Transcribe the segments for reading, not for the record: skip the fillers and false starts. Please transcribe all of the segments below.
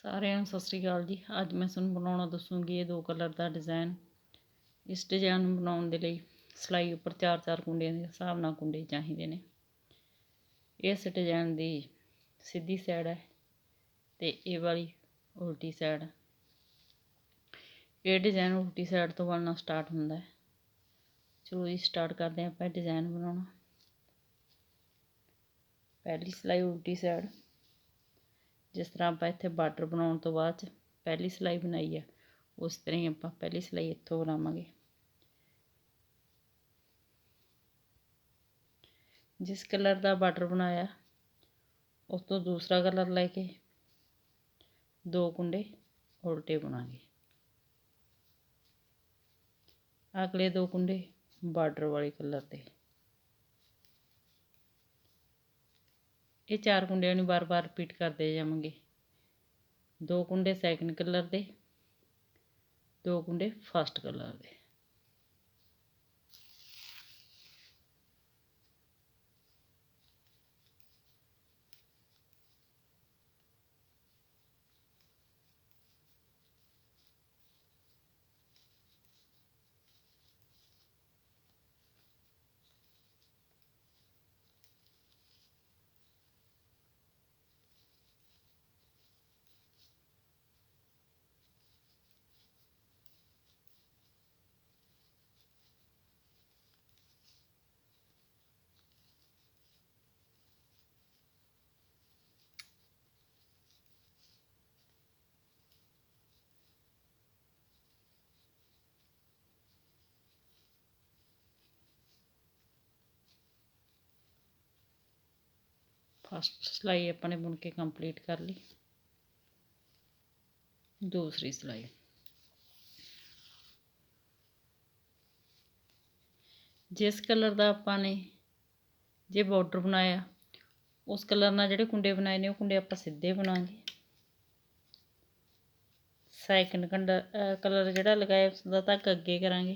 ਸਾਰਿਆਂ ਨੂੰ ਸਤਿ ਸ਼੍ਰੀ ਅਕਾਲ ਜੀ। ਅੱਜ ਮੈਂ ਤੁਹਾਨੂੰ ਬਣਾਉਣਾ ਦੱਸੂਗੀ ਇਹ 2 ਕਲਰ ਦਾ ਡਿਜ਼ਾਈਨ। ਇਸ ਡਿਜ਼ਾਈਨ ਨੂੰ ਬਣਾਉਣ ਦੇ ਲਈ ਸਿਲਾਈ ਉੱਪਰ 4-4 ਕੁੰਡਿਆਂ ਦੇ ਹਿਸਾਬ ਨਾਲ ਕੁੰਡੇ ਚਾਹੀਦੇ ਨੇ। ਇਸ ਡਿਜ਼ਾਈਨ ਦੀ ਸਿੱਧੀ ਸਾਈਡ ਹੈ ਤੇ ਇਹ ਵਾਲੀ ਉਲਟੀ ਸਾਈਡ। ਇਹ ਡਿਜ਼ਾਈਨ ਉਲਟੀ ਸਾਈਡ ਤੋਂ ਬਣਨਾ ਸਟਾਰਟ ਹੁੰਦਾ ਹੈ। ਚਲੋ ਜੀ ਸਟਾਰਟ ਕਰਦੇ ਹਾਂ ਆਪਾਂ ਡਿਜ਼ਾਈਨ ਬਣਾਉਣਾ। ਪਹਿਲੀ ਸਿਲਾਈ ਉਲਟੀ ਸਾਈਡ, ਜਿਸ ਤਰ੍ਹਾਂ ਆਪਾਂ ਇੱਥੇ ਬਾਰਡਰ ਬਣਾਉਣ ਤੋਂ ਬਾਅਦ 'ਚ ਪਹਿਲੀ ਸਿਲਾਈ ਬਣਾਈ ਹੈ ਉਸ ਤਰ੍ਹਾਂ ਹੀ ਆਪਾਂ ਪਹਿਲੀ ਸਿਲਾਈ ਇੱਥੋਂ ਬਣਾਵਾਂਗੇ। ਜਿਸ ਕਲਰ ਦਾ ਬਾਰਡਰ ਬਣਾਇਆ ਉਸ ਤੋਂ ਦੂਸਰਾ ਕਲਰ ਲੈ ਕੇ 2 ਕੁੰਡੇ ਉਲਟੇ ਬੁਣਾਂਗੇ। ਅਗਲੇ 2 ਕੁੰਡੇ ਬਾਰਡਰ ਵਾਲੇ ਕਲਰ ਦੇ। ਇਹ 4 ਕੁੰਡਿਆਂ ਨੂੰ ਬਾਰ-ਬਾਰ ਰਿਪੀਟ ਕਰਦੇ ਜਾਵਾਂਗੇ। 2 ਕੁੰਡੇ ਸੈਕਿੰਡ ਕਲਰ ਦੇ, 2 ਕੁੰਡੇ ਫਸਟ ਕਲਰ ਦੇ। फस्ट सिलाई अपने बुन के कंप्लीट कर ली। दूसरी सिलाई जिस कलर का आपने जे बॉर्डर बनाया उस कलर नाल जिहड़े कुंडे बनाए ने कुंडे आप सीधे बनांगे। सैकेंड कलर जिहड़ा लगाया उसका धागा अगे करांगे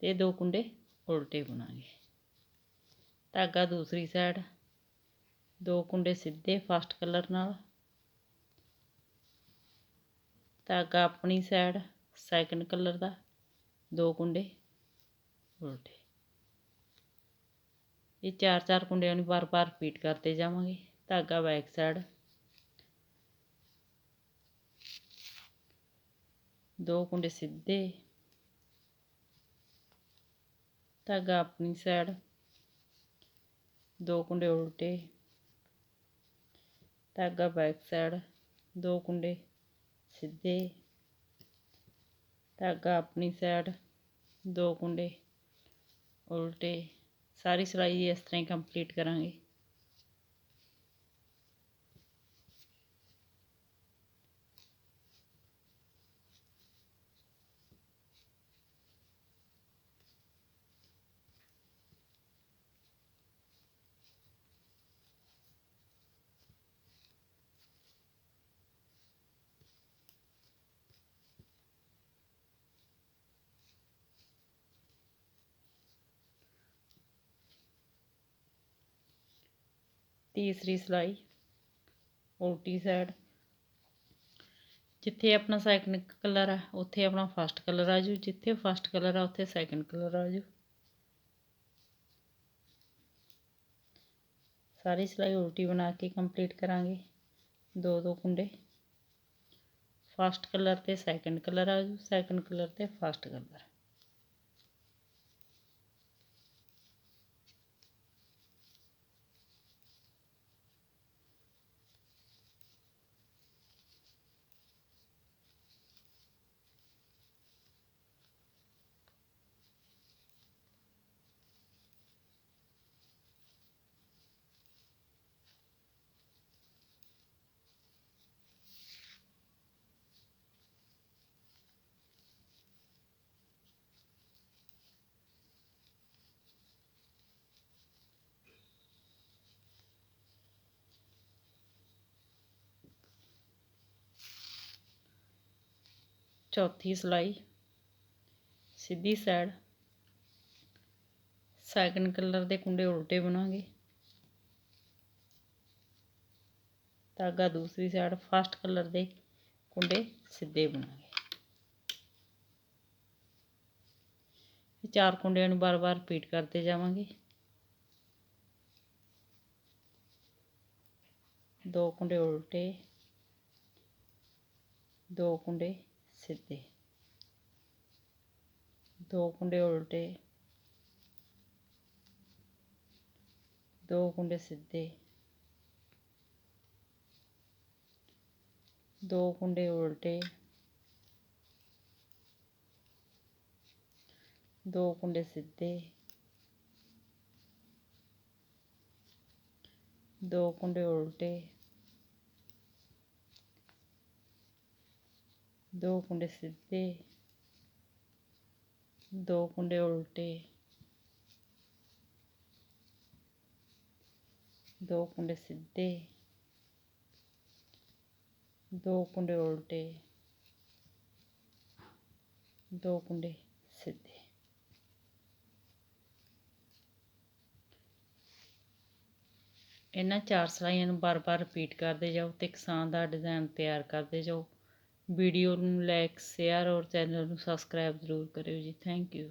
ते 2 कुंडे उल्टे बुनांगे। धागा दूसरी साइड, 2 कुंडे सीधे फस्ट कलर नाल, धागा अपनी साइड सैकेंड कलर का 2 कुंडे उल्टे। ये 4-4 कुंडियां नूं बार-बार रिपीट करते जावांगे। धागा बैक साइड, 2 कुंडे सीधे, धागा अपनी साइड 2 कुंडे उल्टे, धागा बैक साइड 2 कुंडे सीधे, धागा अपनी साइड 2 कुंडे उल्टे। सारी सिलाई इस तरह ही कंप्लीट करांगे। तीसरी सिलाई उल्टी साइड, जिथे अपना सैकेंड कलर है उत्थे अपना फस्ट कलर आ जाऊ, जिथे फस्ट कलर है उत्थे सैकेंड कलर आ जाऊ। सारी सिलाई उल्टी बना के कंप्लीट करांगे। 2-2 कुंडे फस्ट कलर ते सैकेंड कलर आ जाऊ, सैकेंड कलर ते फस्ट कलर। चौथी सिलाई सीधी साइड, सैकेंड कलर के कुंडे उल्टे बुनांगे। धागा दूसरी साइड फस्ट कलर के ਕੁੰਡੇ ਸਿੱਧੇ ਬਣਾਂਗੇ। ਇਹ 4 ਕੁੰਡਿਆਂ ਨੂੰ ਬਾਰ-ਬਾਰ ਰਿਪੀਟ ਕਰਦੇ ਜਾਵਾਂਗੇ। 2 ਕੁੰਡੇ ਉਲਟੇ, 2 ਕੁੰਡੇ ਸਿੱਧੇ, 2 ਕੁੰਡੇ ਉਲਟੇ, 2 ਕੁੰਡੇ ਸਿੱਧੇ, 2 ਕੁੰਡੇ ਉਲਟੇ, 2 ਕੁੰਡੇ ਸਿੱਧੇ, 2 ਕੁੰਡੇ ਉਲਟੇ, 2 ਕੁੰਡੇ ਸਿੱਧੇ, 2 ਕੁੰਡੇ ਉਲਟੇ, 2 ਕੁੰਡੇ ਸਿੱਧੇ, 2 ਕੁੰਡੇ ਉਲਟੇ, 2 ਕੁੰਡੇ ਸਿੱਧੇ। ਇਹਨਾਂ 4 ਸਲਾਈਆਂ ਨੂੰ ਬਾਰ-ਬਾਰ ਰਿਪੀਟ ਕਰਦੇ ਜਾਓ ਤੇ ਕਿਸਾਨ ਦਾ ਡਿਜ਼ਾਈਨ ਤਿਆਰ ਕਰਦੇ ਜਾਓ। ਵੀਡੀਓ ਨੂੰ ਲਾਈਕ, ਸ਼ੇਅਰ ਔਰ ਚੈਨਲ ਨੂੰ ਸਬਸਕ੍ਰਾਈਬ ਜ਼ਰੂਰ ਕਰਿਓ ਜੀ। Thank you.